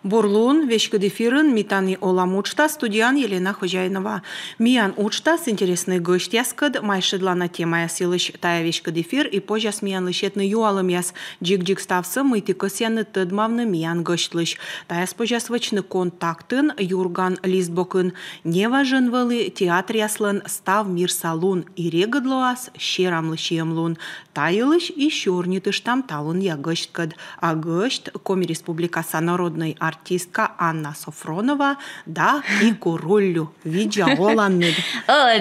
Бурлун, вешкадефирын, митани олам учта, студиян Елена Хожайнова. Миян учта с интересный гость яскад, майшедлана тема ясилыш тая вешкадефир, и позже миян лышетны юалым яс джик-джик ставсы, мытыкосяны тыдмавны миян гоштлыш. Тая спожа свычны контактын, Юрган Листбокын, неважынвалы театр яслын став мир салун, и регадлоас щерамлыш емлун. Таилыш и щурнитыш там талун я гошткад, а гошт Коми Республикаса народной артистка Анна Софронова, да и курулю. Видя оланны.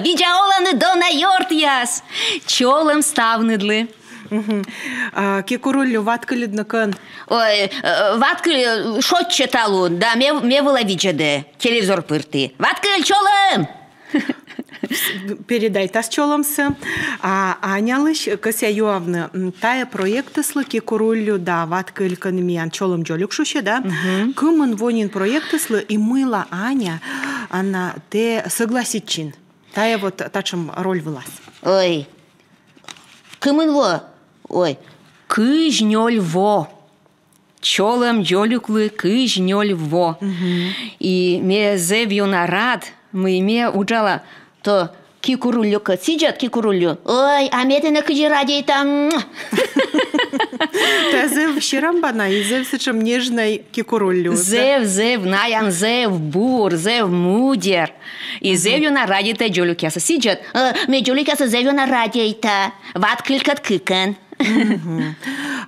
Видя оланны дона йорт яс. Чолым ставныдлы. Ки курулю ваткалидны кын? Ой, ваткаль шот читалун, да, ме была виджаде. Телевизор пырты. Ваткаль чолым! Передай тас чолымсы. Анялыш кыся юавны тая проекты слыки курулю да ваткаль кынмиян чолым джолюк шуще, да? Кымын вонин проекты слы и мыла Аня, она те согласитчин. Тая вот тачым роль вылаз. Ой, кымын во? Ой, кыжнёль во. Чолым джолюклы кыжнёль во. И ме зевью нарад, мы ме уджала то кикурулю сидят кикурулю. Ой, а метина кыжиради там. Та зев щирамбана и зев сычым нежной кикурулю. Зев, наян зев бур, зев мудер. И зевью наради та джолюкяса сидят. Ме джолюкяса зевью наради та. Ваткылькат кыкан.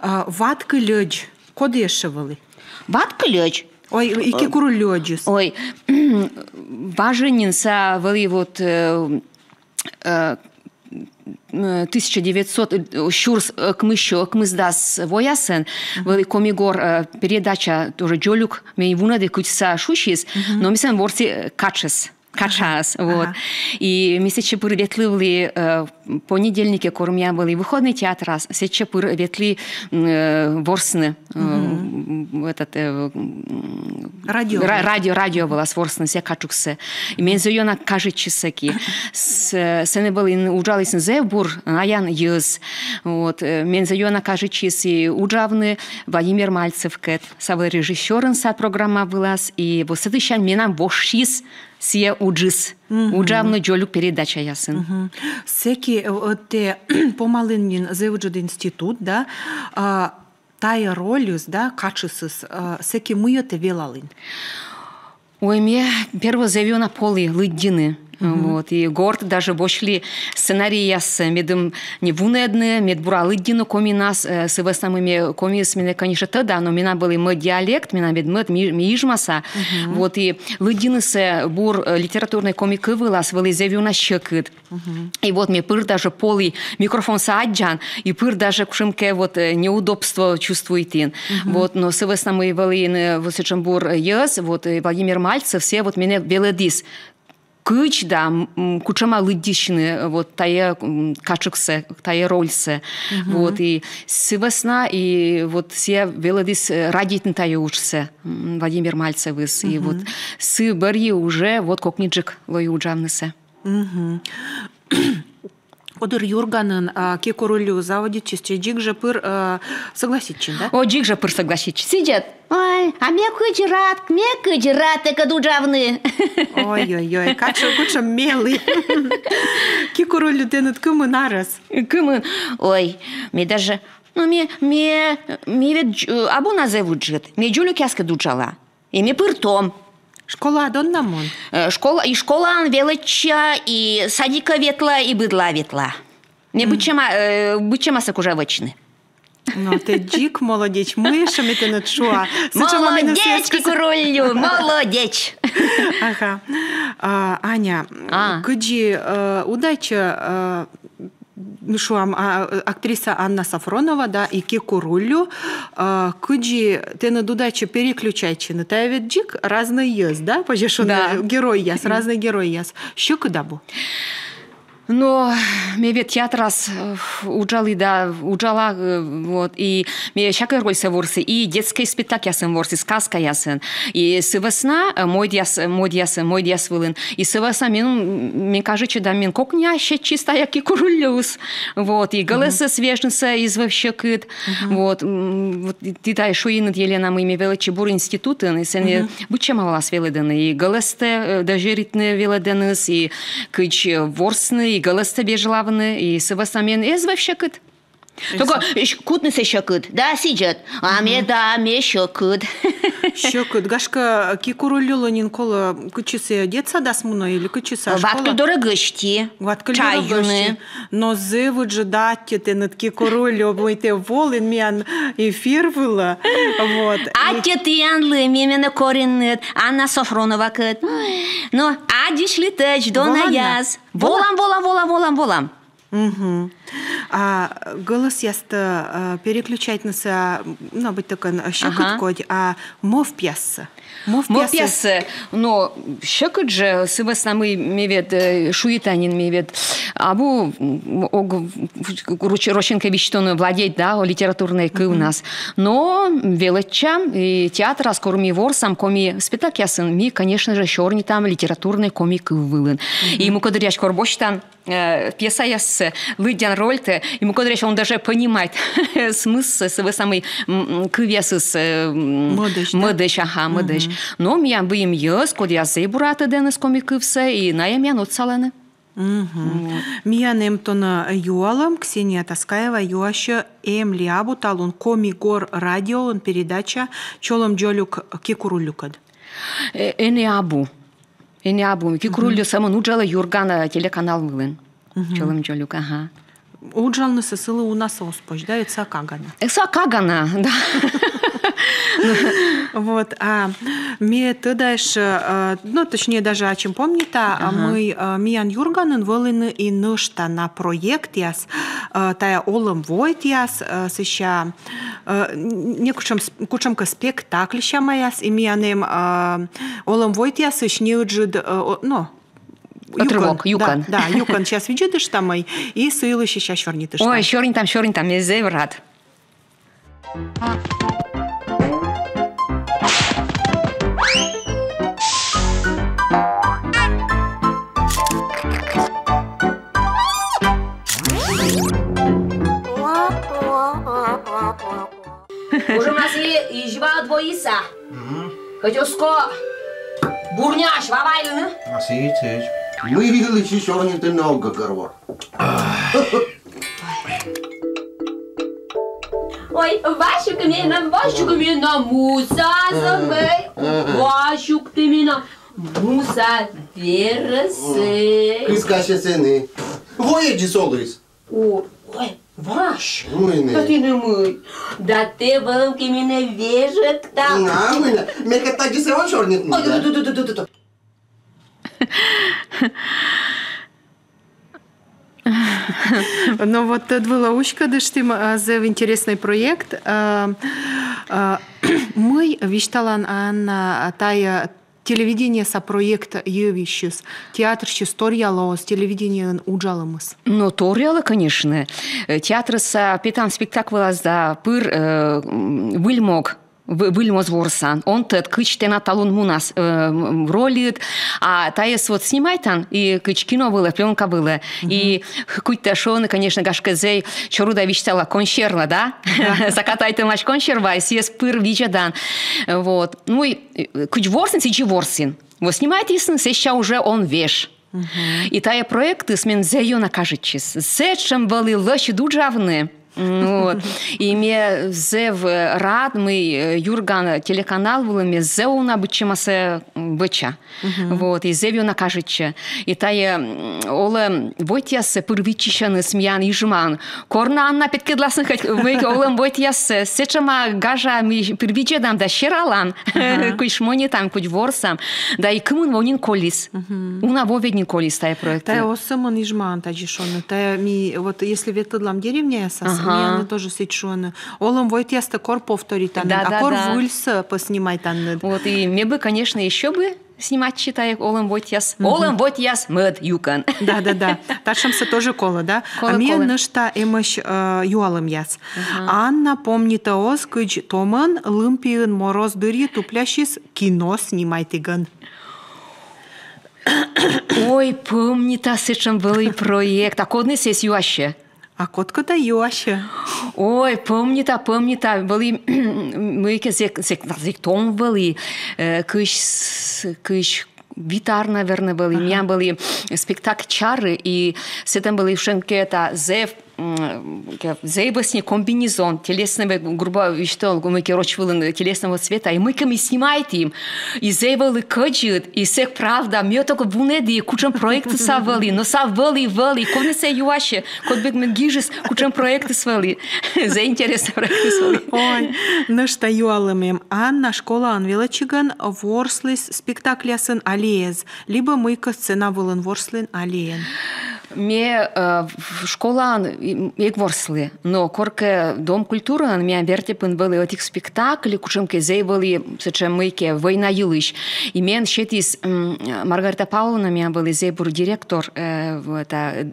Ваткылёдж. Коды ешевалы? Ваткылёдж. Ой, и кикурулёджус. Ой, важенинса вали вот 1900 щурс кмыздас воясен вали комигор передача тоже джолюк ме вунаде кутса шушис, но мисен ворси качас, вот. И мы сейчас ветли понедельники, кормя были выходный театр, сейчас ветли ворсны, этот радио было сворсны, все качуксы. И мен зоёна кажет часаки. Сене были ужались зевбур, аян юз. Вот. Мен зоёна кажет часы ужавны Владимир Мальцев кет. Савы режиссерен сад программа была, и вот следующий менам вошис сие уджис. Уджавны джолюк передача ясын. Секи те помалыннин зевуджуд институт, да, тая ролюс, да, качысыз, секи мыйоте велалын. Ой, мне первого зевю на поле лыддины. Вот, и горд даже бошли сценарии с медом не вунедны, мед бура лыддину коми нас с веснамыми коми с меня, конечно, тогда, но меня был мой диалект, меня мед мижмаса. Вот, и лыддины с бур литературной комики вылаз, вели зевю на щекыт. И вот мне пыр даже полый микрофон сааджан, и пыр даже кушимке вот неудобство чувствует. Вот, но с веснамы вели вот сейчас бур ез, вот Владимир Мальцев, все вот меня веледис. Кыч, да, кучама лыдищны, вот тая качуксе, тая рольсе, вот, и сывасна, и вот все велодис радитн тая учсе, Владимир Мальцевыс, и вот сы барьи уже, вот как ниджик лой уджамнесе. Одыр Юрганын кекурулю заводит чисте джик же пыр согласитчин, да? О, джик же пыр согласитчин. Сидят. Ой, а мне кыджират, эка дуджавны. Ой-ой-ой, куча мелый. Кекурулю тенет кымын арас. Кымын. Ой, мне даже, ну, мне ведь абу назовут жит. Мне джулю кяска дуджала. И мне пыртом. Школа адоннамон? Школа велича, и садика ветла, и быдла ветла. Мне бычема сакужавочны. Ну, ты джик, молодец, мышами ты начуа. Молодец, кикурулю, молодец. Ага. Аня, кыджи удача... Мишуам актриса Анна Софронова, да, и кекурулю, кыджи ты на дудаче переключайчины. Та ведь джик разный ез, да, пожешенный герой яс, разный герой яс. Що кыда бу? Но мне ведь театр раз уджала, вот, и мне всякая роль ворсы, и детский спектакль ясен ворсы, сказка ясен, и с весна мой диас вылын, и с весна мне кажется, да, мен кокня ще чисто яки курулюс, вот, и голоса свежница из вообще кыт, вот, ты та еще и над Елена мы имели чебур институты, и сен бучема волас веледены, и голосте даже ритны веледены, и кыч ворсны, и голос бежлавны, и сывасамен из вообще кыт. Только кутны се щекыт, да, сидят, а мне щекыт. Щекыт, гашка кикурулюло нинкола кычысе детса дасмуна или кычыса школа? Ваткл дорогышти, чаюны. Но зывут же датте ты над кикурулю, ты волын мен эфир было, вот. А те янлы, мимена коренет, Анна Софронова кыт. Но адишли тэч, дона яз. Волам. Угу. А голос яста переключать нас, ну, быть такой щекоть, а мов пьяса. Мов пьяса, но щекот же, с веснамы мевет, шуитанин мевет, абу Рощенко вещтону владеть, да, литературной кы у нас. Но велича и театра скоро ми ворсам, коми спектакль ясын, ми, конечно же, щорни там литературной комик вылын. И ему кадряч корбочтан пьеса яс лыдян рольте, ему кадряч он даже понимает смысл с самой кывесы с модыш, ага, модыш. Но меня бы им ес, код я зейбурата денес комикывся, и на я меня салены. Мия немтона юалам, Ксения Таскаева, юаще эмлиабу талун комигор радио, он передача чолом джолюк кикурулюкад. Энеабу, кикурулю самон уджала Юргана телеканал мылын. Чолом джолюк, ага. Уджалны сысылы у нас оспоч, да, это Сакагана. Сакагана, да. Вот, а мне ты дальше, ну, точнее, даже о чем помните, мы Миян Юрганын волыны и нышта на проект яс, тая олым войт яс, сыща, не кучамка спектакль щама яс, и Миянем олым войт яс, ищ не уджид, ну, Отрывок, юкан. Да, юкан сейчас видишь там и сылы сейчас черни. Ой, черни там, я зев рад. Уже у нас и жива двоица. Хоть уско бурняш, вавайлы. Сидеть. Мы видели еще не ты много горвар. Ой, вашук меня муса забей. Вашук ты меня муса версы. Кыскаше сены. Воеди солыс. Ой, ваш. Ой, не. Да ты не мой. Да ты волки меня вежет там. На, меня. Мне как-то десян чернит. Ой, Ну вот была ушка, дыштим за интересный проект. Мы вишталан на тая телевидение со проекта Евищус. Театр история с телевидением уджалымыз. Ну, ториала, конечно. Театр со питан спектакль за пыр выльмог. Выльмоз ворсан. Он тет кычте на талун мунас ролит, а таес вот снимайтан, и кыч кино было, пленка было. И куть-то шоны, конечно, гашказей, чоруда вичтала консерва, да? Закатайте наш консерва, и съест пыр вичадан. Вот. Ну и кыч ворсин, сичи ворсин. Вот снимайте, сеща уже он веш. И тая проекты смен зею накажечис. Зечем были лощи дуджавны. Вот. И мне зев рад, мы Юрган телеканал был, мне зеуна бычемасе быча. Вот. И зевю накажече. И тая оле войтясе пырвичишаны смян ижман. Корна Анна петкедласын хоть мы олем войтясе. Сечема гажа мы пырвичедам да щералан. Куй шмони там, куй ворсам. Да и кымун вонин колис. Уна воведнин колис тая проект. Тая осымын ижман таджишоны. Тая ми, вот если ветлам деревня ясас, мне тоже сечоны. Олем войтясты кор повторит. А кор вульс поснимай там. Вот и мне бы, конечно, еще бы снимать читаек олым вотяс. Олым вотяс мед юкан. Да. Ташамса тоже кола, да? Кола, а мен кола. нышта эмыш юалым яс. Анна помнит оз, кыч томан, лымпиын мороз дыри туплящис кино снимайтыган. Ой, помнит, сечем был проект. А кодный сес юаще? А котка-то юаще. Ой, помнит, были мы зек том были, кыш витар, наверное, были. У меня были спектакль чары, и с этим были шенкета зебасни комбинезон телесного, грубо что мы короче телесного цвета, и мы снимаем, и зебали каджит, и всех правда, мы только бунеди, кучам проекты савали, но савали, коны се юаше, кот бег мегижис, кучам проекты свали, за интересные проекты свали. Ой, нышта юалымем. Анна школа анвелачиган ворслис спектакля сын алиез, либо мыка сцена вылын ворслин алиен. Мне школа ворсли, но корке дом культуры, меня вертепен были этих спектаклей, кучемке зейвали, сечем мыке война юлыш. И мен щетис Маргарита Павловна, меня были зейбур директор это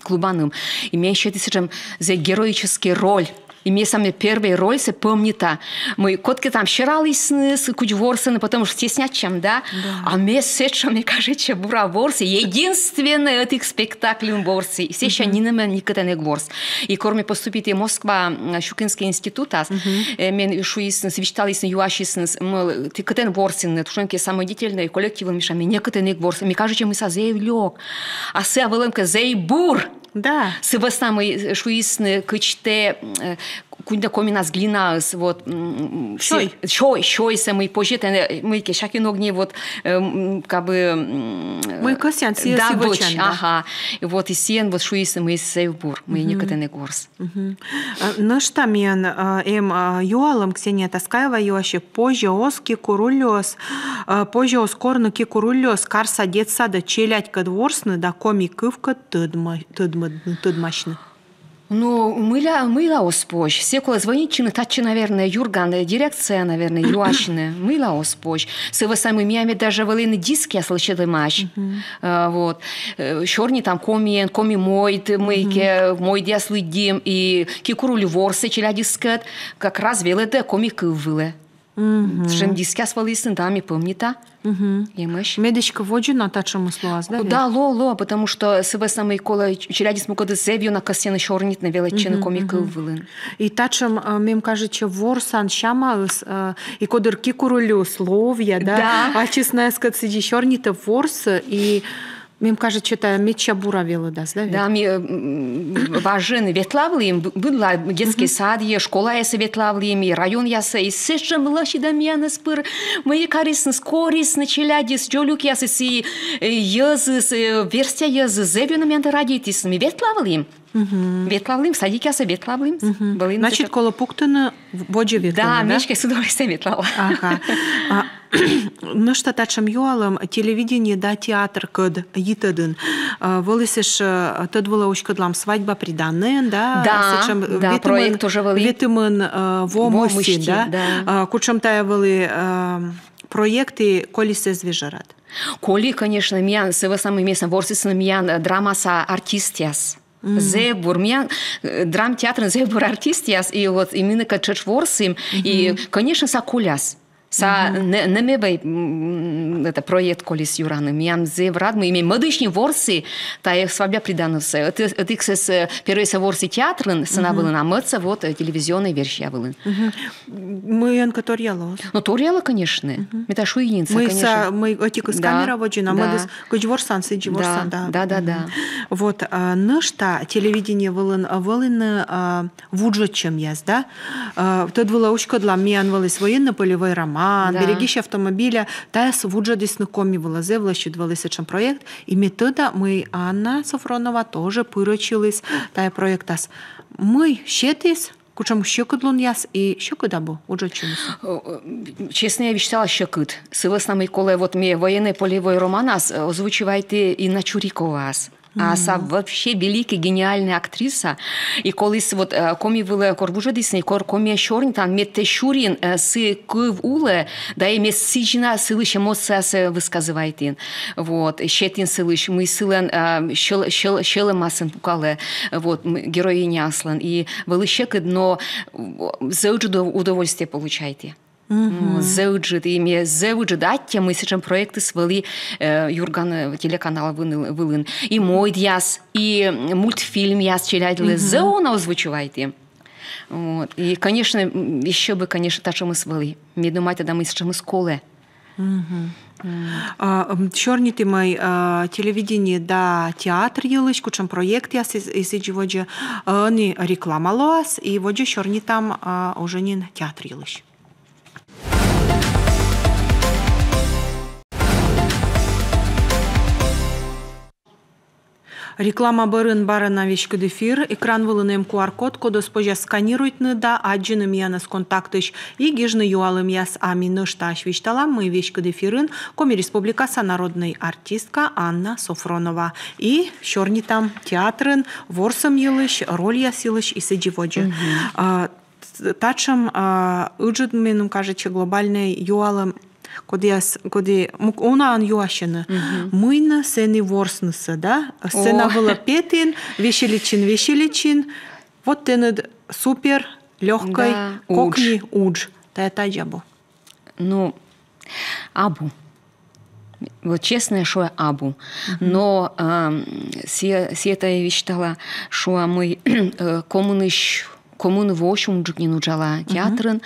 клубаным. И мен щетис сечем зей героический роль. И мне самая первая роль се помнит-то. Мы котки там щирались с куч ворсены, потому что стеснять чем, да? А мне сеча, мне кажется, бура ворсы. Единственный этих спектаклей ворсы. Все еще не на меня никогда не ворс. И кроме поступить в Москва Щукинский институт, мен шуис свечтались на юашис, ты катен ворсен, тушенки самодеятельные коллективы мешами, никогда не ворс. Мне кажется, мы со зейлёк. А се велемка зейбур. Да. С самой шуисны кычте куда коминас глинас вот шой самый пожитый мы кешаки ногни вот как бы мы косян все да сегодня ага и вот и сен вот шуисны мы сейбур мы никогда не горс. Нышта мен юалым Ксения Таскаева юаще позже оски курулёс позже оскорныки курулёс карса детсада челядь кадворсны да комикывка тыдмашны. Ну, мыла оспоч. Все коли звоничины, тачи, наверное, Юрган, дирекция, наверное, Юашины. Мыла оспоч. С его самым ями даже волыны диски, я слышала матч. Вот. Чорни там коми мой, мойке, мой диас лыдим, и кикурулю ворсы, челя дискет, как раз веледе комик выле. Шем диски свалисны, да, ми помните. Медичка воджу на тачому слуаз, да? Да, ло, потому что с самой кола челядис могут зевью на косяны шорнит на величины комик вылын. И тачем, мем кажется, ворсан шамаус, и кодырки курулю словья, да? А честно сказать, сиди шорнита ворс, и мем кажется, что-то меча бура вела, да? Да, ми важен ветлавлим, была детский сад, школа я ветлавлим, и район я и сечем лаши да мияны спыр, мои корисны, скорисны, челядис, джолюк я и языс, верстия язы, зевью на меня родитис, ми ветлавлим. Ветлавлим, садик я ветлавлим. Значит, кола пуктана воджи ветлавлим, да? Да, мечка с удовольствием ветлала. Ага. Ну что, тачем юалым, телевидение, да, театр, код, йитадын. Вылысыш, тот была учкадлам свадьба приданная, да? Да, проект уже вели. Ветымын вомыси, да? Кучам тая вели проекты колисе звежарат. Коли, конечно, меня с его самым местом ворсисным меня драмаса артистиас. Зебур, меня драм-театр зебур артистиас, и вот именно как чечворсим, и, конечно, сакуляс. Са немебей это проект колис юраным. Ян зев рад мы имеем модышни ворсы, та их свадьба приданусы. Это их с первые ворсы театрын, сына было на мыться, вот телевизионные версии были. Мы анка торьяла. Ну торьяла, конечно. Это шуининца, конечно. Мы этих из камеры воджина, мы дес кучворсан, сиджворсан, да. Да. Вот нышта телевидение волын вуджочем яз, да. Тот была учка для миян волыс военно-полевой роман. Берегище автомобиля, та свуджа десны коми вылазе, влащидвалися чем проект. И метода мы, Анна Софронова, тоже пырочилась, тая проектас. Мы щетис, кучам щекодлун яс, и щекодабу, уджочились. Честно, я вещала щекот. С веснами, коли вот мне военный полевой романас, озвучивайте и на Чуриковас. А са вообще велика, гениальная актриса. И колись вот коми виле корбужа дисни, коми шорн там мете шурин с кыв уле, да и мес сижина сылыш эмоция се высказывает. Вот, щетин сылыш, мы сылен шелемасен пукале, вот, героиня аслан. И вылышек, но зауджу удовольствие получаете. Зауджит, и мне зауджит, мы сейчас проекты свели Юрган телеканал вылын. И мой яс, и мультфильм яс челядили, зауна озвучивайте. Вот. И, конечно, еще бы, конечно, так, что мы свели. Мне думаете, да мы сейчас мы школе. Чорніти май телевидение да театр йылыш, кучам проект яс исиджи воджа не реклама лоас, и воджа чорни там уже не театр йылыш. Реклама барын вещка дефир, экран вылынем QR-код, коды спожа сканируйтны да, аджиным янас контактыш и гижны юалым яс амины шташ вишталам мы вещка дефирын, коми республикаса народный артистка Анна Софронова. И шорни там театрын, ворсам йылыш, роль яс йылыш и сидживоджи. Тачам ыджыд менум кажется глобальный юалым коди она юашена. Мыйна сени ворснысы, да? Сцена была петин, веселичин. Вот тенед супер легкой кокни удж. Та это джабу. Ну, абу. Вот честно, что я абу. Но это я вещала, что мы коммуны в общем не нужала театрын,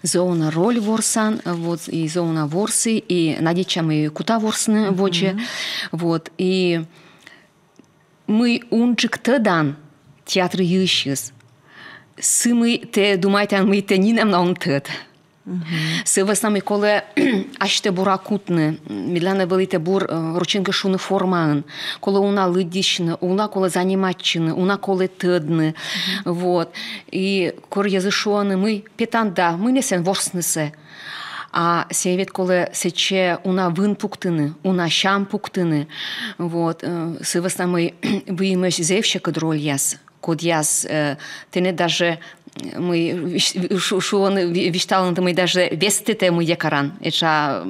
зона роль ворсан, вот, и зона ворсы, и надечами кута ворсны воче, вот, и мы унчик тадан театр ющис, мы те думаете, мы те не нам на тет. Сива сами коле аште буракутне, миляне велите бур ручинка шуны форман, коле уна лыдишне, уна коле заниматчне, уна коле тедне, вот. И кор язышуаны мы петанда, мы несен ворснесе. А севет коле сече уна вын пуктыны, уна щам пуктыны, вот. Сива сами выимеш зевще кадроль яс, код яс, тене даже мы что он виштал, мы даже вестите мы якоран, это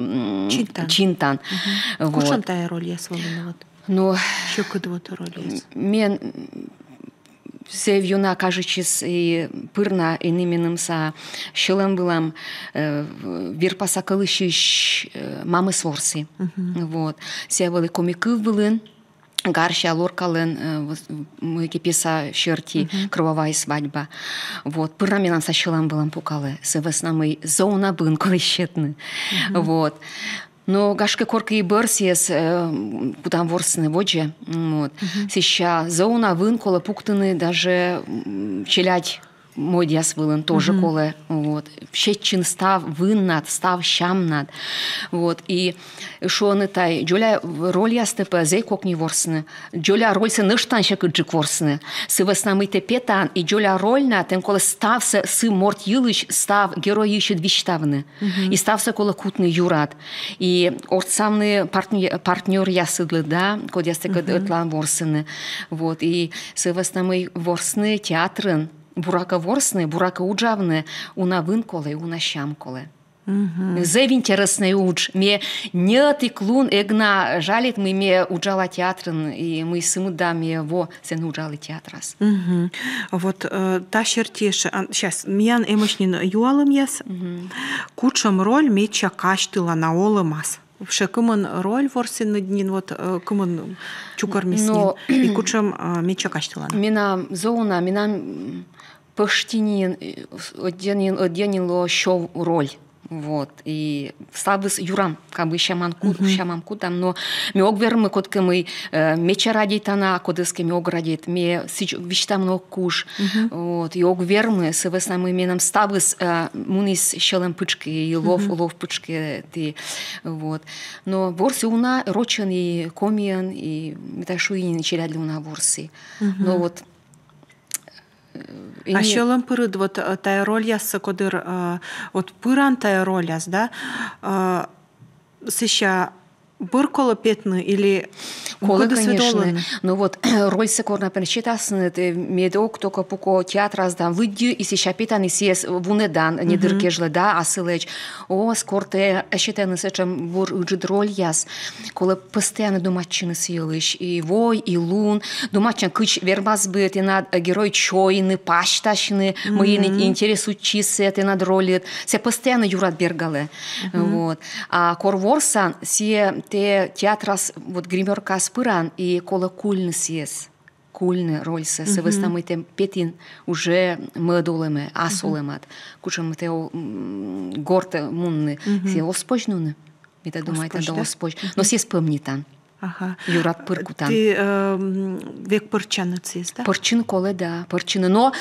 чинтан. Кушан тая роль я свалила вот. Ну, что кудвот роль я. Мен се вюна кажучись и пырна и нименым са шелем былам вирпаса калышиш мамы сворси. Вот. Се были комиков былын. Гарща лоркален мы киписа шерти кровавая свадьба. Вот пыраминан со щелам было пукалы. С веснамой зона бын колещетны. Вот. Но гашка корка и берсиес куда ворсны воджи. Вот. Сейчас зона вын кола пуктыны даже челять мой дяс вылын тоже коле, вот. Щечин став вын над, став щам над, вот. И шо не тай, джоля роль ястепе зей кок не ворсны, джоля роль се ныштан ще кыджик ворсны, сы веснамыте петан, и джоля роль на тем коле став се сы морт йылыш, став герой еще двиштавны, и став се коле кутны юрат, и орцамны партнер ясыдлы, да, код ястеке ытлан ворсыны, вот. И сы веснамый ворсны театрын, бурака ворсны, бурака уджавны, уна вынколе, уна щамколе. Зев интересный удж. Мне не тиклун эгна жалит, мы ме уджала театрын, и мы сыму да ме во сен уджали театрас. Вот та шертеш, сейчас, миян эмошнин юалым яс, кучам роль меча каштыла на олымас. Вше кымын роль ворсин днин, вот кымын чукар меснин, и кучам меча каштыла. Мина зона, мина пыштинин, оденило шо роль. Вот. И слабыс юрам, как бы шаманку там, но ми огвермы, котка мы меча радит она, кодески ми оградит, ми виштам но куш, вот, и огвермы, с веснамы менам слабыс мунис щелем пычки, и лов пычки, ты, вот. Но ворсы уна рочен и комиен, и меташу и не челядли уна ворсы. Но вот а щелем пырыд, вот тая роль яс, кодыр, вот пыран тая роль яс, да, сыща Бір колопетны или Колы, конечно. Но вот роль секорна перечитасны, медок только пуко театраз да выйдю, и сейчас питан, и сес вунедан, не дыркежле, да, а сылеч. О, скорте, считаю, сечем вор уджит роль яс, коли постоянно домаччины силыш, и вой, и лун, домаччин кыч вербаз быт, и над герой чойны, пашташны, мои интересу чисы, и над ролит, се постоянно юрат бергале. Вот. А корворсан, се те театрас, вот гримерка спыран, и кола кульны сес. Кульны роль се, се выстамыйте петин уже мыдулеме, асулемат. Кучам те горте мунны, се оспочнуны. Это думает, это оспоч. Но се спомнитан. Ага. Юрат пыркутан. Ты век пырчанец есть, да? Пырчин коле, да, пырчины. Но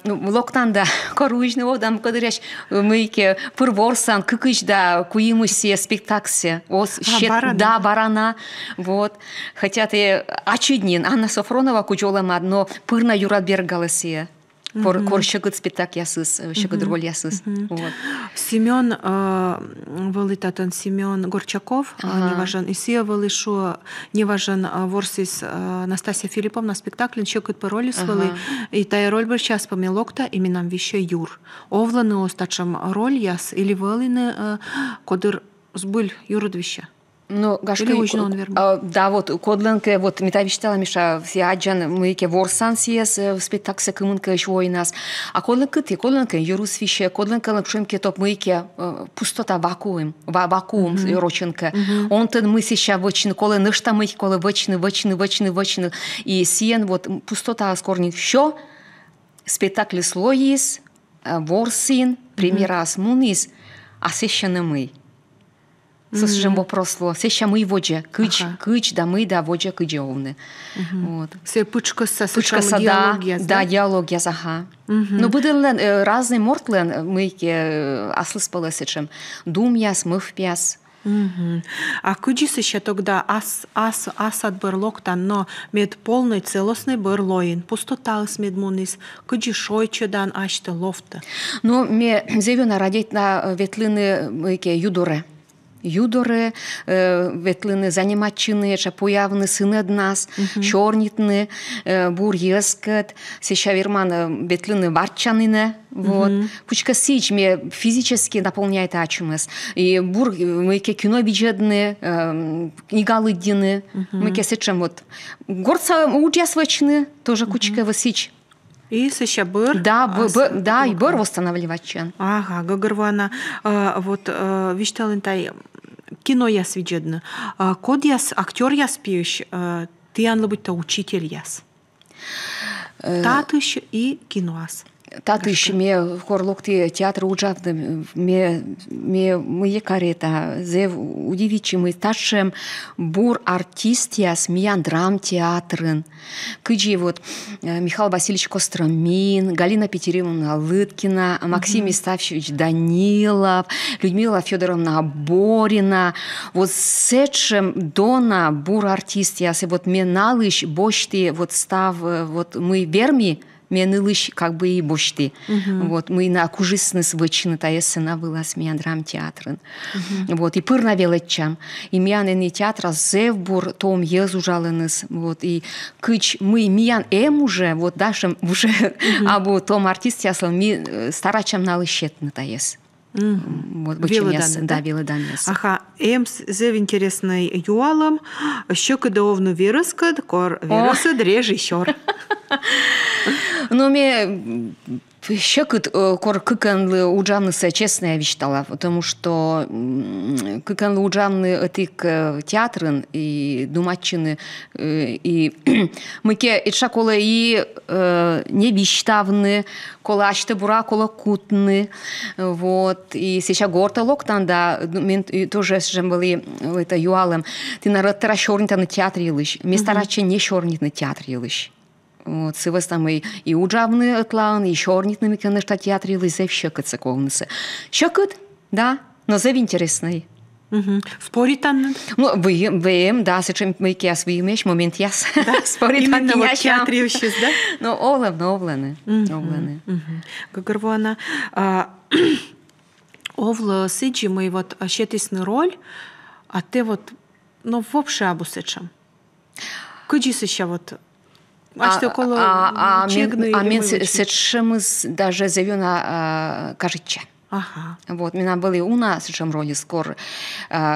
локтан, да, коружный водам, кадыряш, мыйке пырворсан, кыкыч, да, куимусе, спектаксе. Барана. Да, барана. Вот. Хотя ты очуднин, Анна Софронова кучолама, но пырна Юрат бергалесе. Кор щегыт спектакль ясыз, щегыт роль ясыз. Семен вылитатан Семен Горчаков, неважен, и сия вылишу неважен ворсис Настасья Филипповна спектакль щегыт по роли свали, и та роль был час помилокта именам вище Юр. Овланы остачам роль яс или вылины кодыр сбыль Юродвища. Ну, гашки, да, вот кодленке, вот метавиштала Миша, все аджан, мы ке ворсан сиес, спектаксе кымынка еще у нас. А кодленке юрус фише, кодленке лапшемке топ мы ке пустота вакуум роченке. Он тен мы сейчас вочны, коле нышта мы коле вочны. И сиен вот пустота скорник еще спектакль слоис, ворсин, примерас мунис, а сещаны мы. Слушаем вопрос, сеща мы воджа, кыч, да мы, да воджа кыджовны. Вот. Се пучкаса, диалогия, да, диалогия, ага. Но были разные мортлен, мы ке аслыспалы сечем, думяс, мывпяс. А кыджис еще тогда асад берлоктан, но мед полный целостный берлоин, пустота с медмунис, кыджи шойчедан аште лофта. Ну, мне зевена радить на ветлины мы ке Юдоре, ветлини занимаччини, че появни сини од нас, чорнітни, бур єскет, сеща вірман ветлини варчанине, вот. Пучка сич мне физически наполняет ачумес. И бур мы ке кино виджедны, книгалыдины, мы ке сечем вот. Горца удясвачны, тоже кучка высич. И сеща быр? Да, и быр восстанавливать чен. Ага, гагарвана, вот, вишталынтай, кино яс виджедны. Код яс, актер яс пьющ, ты анлы быть-то учитель яс. Татыш и кино яс. Татыш, мне хорлокти театр уджавды, мне карета, зев удивичи, мы ташем бур артист яс, миян драм театрын. Кыджи вот Михаил Васильевич Костромин, Галина Петеримовна Лыткина, Максим Истафьевич Данилов, Людмила Федоровна Борина. Вот сечем дона бур артист яс, и вот мне налыш бошти, вот став, вот мы верми, мне лыш как бы и бошти. Вот мы на кужисны свычны таесына была с меня драм театрын. Вот и пырна велетчам. И мян не театра зевбур том езужалыныс. Вот и кыч мы мян уже вот дашем уже або том артист ясал ми старачам налышетны таес. Вот Велодан, да, Велодан. Ага, зев интересный юалом, еще когда овну вирускад, кор вирусад режиссер. Ну, мне щекот кор кыканлы уджанныса честная вещтала, потому что кыканлы уджанны этик театрын и думаччины и мыке итша кола и не вещтавны, кола ашты бура, кола кутны, вот, и сейчас горта локтан, да, тоже же были это юалем, ты на раттара шорнита на театр елыш, места раче не шорнит на театр елыш. Вот, сывас там и уджавны отлан, и шорнитными, конечно, театр елыш, зев щекот цековныся. Щекот, да, но зев интересный. Спорит там? Ну, вы, да, сечем мы кяс выимеш, момент яс. Спорит там именно в театре сейчас, да? Ну, овлены. Гагарвана, овла сиджи мы вот щетисный роль, а ты вот но вообще абусечем. Кыджис еще вот... около мен сечемыз даже зевена кажется. Ага. Вот, меня были у нас сечем роли скоро,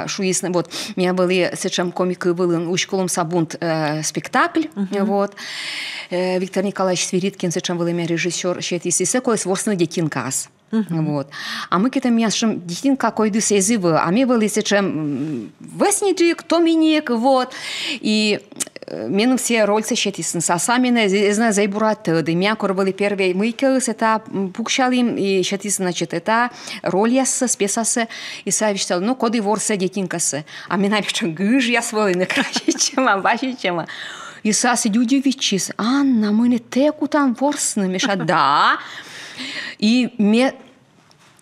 шуисны, вот, меня были сечем комики были у школом сабунт спектакль, вот, Виктор Николаевич Свириткин сечем был меня режиссер, щетис и секой сворсный детинкас. Вот. А мы к этому яшем детинка койду сезивы, а мы были сечем весничек, томиник, вот, и мен все рольцы щетисны, а сами не знаю, зайбурат, да меня корбали первые мыкелс, это пукшали и щетис, значит, это рольясы, спесасы, и савичтал, ну, коды ворсы детинкасы, а меня пишем гыж, я свой не краще, чем, а бачи, чем. И саси люди вичис, Анна, мы не теку там ворсны, меша, да, и мне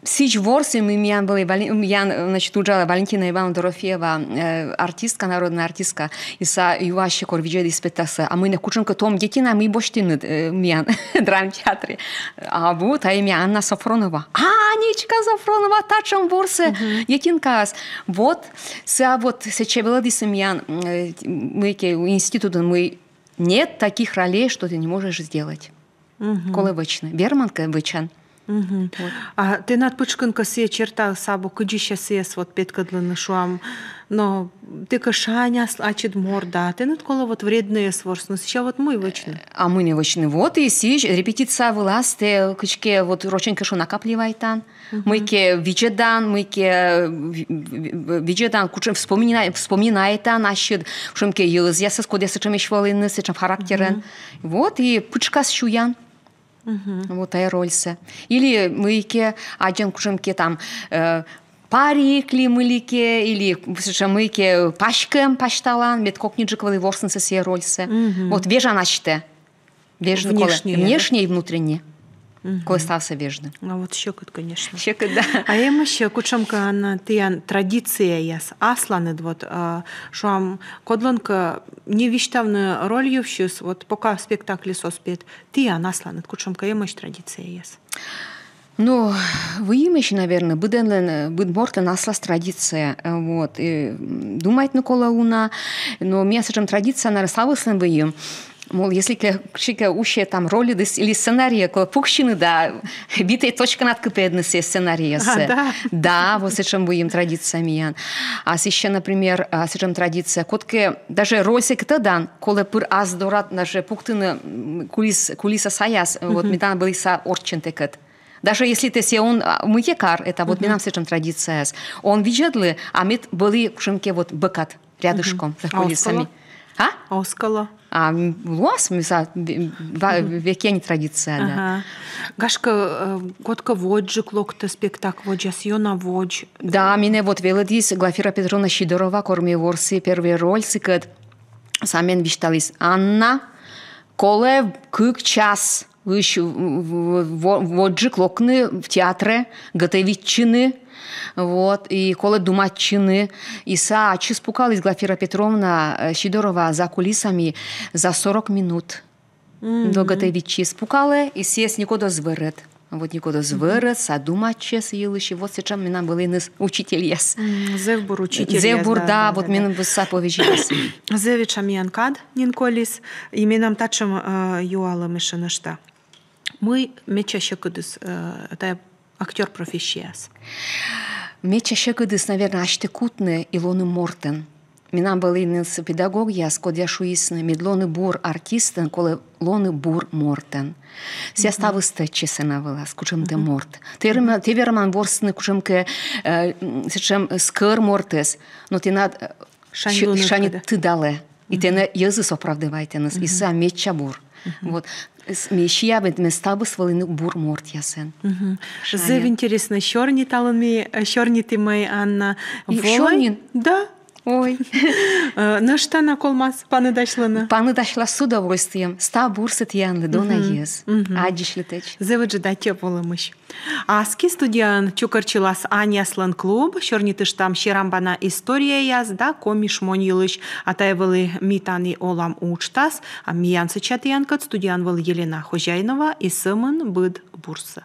сич ворсы, меня были, я, значит, уджала Валентина Ивановна Дорофеева, артистка, народная артистка, и са юваще корвиджеди спектаса, а мы не кучим к том детина, мы боштины, меня, драм-театре, а вот, а имя Анна Сафронова, Анечка Сафронова, тачем ворсы, детинкас, вот, са вот, сечебела дисемьян, мы институт, мы, нет таких ролей, что ты не можешь сделать. Коли вичне. Вірманка вичен. Вот. А ты над пучканка се черта сабо кыджища сес вот петкадлыны шуам, но ты кашаня ачит морда, ты над кола вот вредные сворсны, сейчас вот мы вичны. А мы не вичны. Вот и сич репетиция вылаз, те кычке вот роченька шо накапливайтан, мыке виджедан, кучем вспоминайтан, ащид, шумке юз, я соскодя сечем ишвалины, сечем характерен. Вот и пучка щуян. Вот и рольсе. Или мыке, один кушемке там парикли мылике, или мыке пашкем пашталан, медкокниджиковый ворсенце все рольсе. Вот вежанаште. Внешне и внутренне. Кой стався вежны. А вот щекот, конечно. Щекот, да. А я еще кучамка на тиян традиция яс. Асланет вот, шуам кодланка не виштавны ролью вщус, вот пока спектакль соспет, тиян асланет кучамка я мощь традиция яс. Ну, вы имеете, наверное, будет наслась традиция, вот, и думать Никола Уна, но меня сажем традиция на расслабленном вы мол, если кшика уще там роли или сценария, коли пукщины, да, битая точка над кипедны все сценарии. Да? Да, вот сечем будем традициями. А еще, например, сечем традиция, котке даже роль секта дан, коли пыр аз дорат, даже пуктыны кулиса саяс, вот метан были са орчен текет. Даже если ты се он мытекар, это вот минам сечем традиция. Он видели, а мы были кшимке вот быкат рядышком за кулисами. А? Оскала. А луас миса веке не традиция, да. Гашка котка воджик локта спектакль воджас йона водж. Да, меня вот велодис Глафира Петровна Щидорова корми ворси первый роль сикет. Самен вишталис Анна, коле кык час воджик локны в театре, готовичины. Вот, и коли думаччини, и чи спукались Глафира Петровна Щидорова за кулисами за 40 минут. До готовичи спукали, и сес никуда зверет. Вот никуда зверет, са думаче съелищи, вот сейчас меня были учитель яс. Зевбур учитель яс. Зевбур, да, вот меня высса повечились. Зевича мианкад нинколис, и минам тачем юала мишенашта. Мы мечаще кудыс, это актер профессияс. Меча шекадыс, наверное, аштекутны Илоны Мортен. Минам были педагог, я скодя шуисны, медлоны бур артистен, коле лоны бур Мортен. Ся ставы стечи сенавила, скучем де Морт. Ты верман ворсны, кучемке, сечем скър Мортес, но ты над шани ты дале. И ты на языс оправдывайте нас, и са меча бур. Вот. Мещия бед местабы свалины бур морт ясен. Зев интересно, щорни талами, щорни ты май Анна. Щорнин? Да. Ой. На что на колмас паны дашлана? Паны дашла с удовольствием. Ста бурсет янлы дона ез. Адиш летеч. Зеваджи да теплымыш. А ски студиян чукарчилас Аняслан клуб, щорни тыш там щерамбана история яз, да, комиш монилыш, а тайвалы митани олам учтас, а миянцы чатыянкат студиян вал Елена Хожайнова и сымын быд бурса.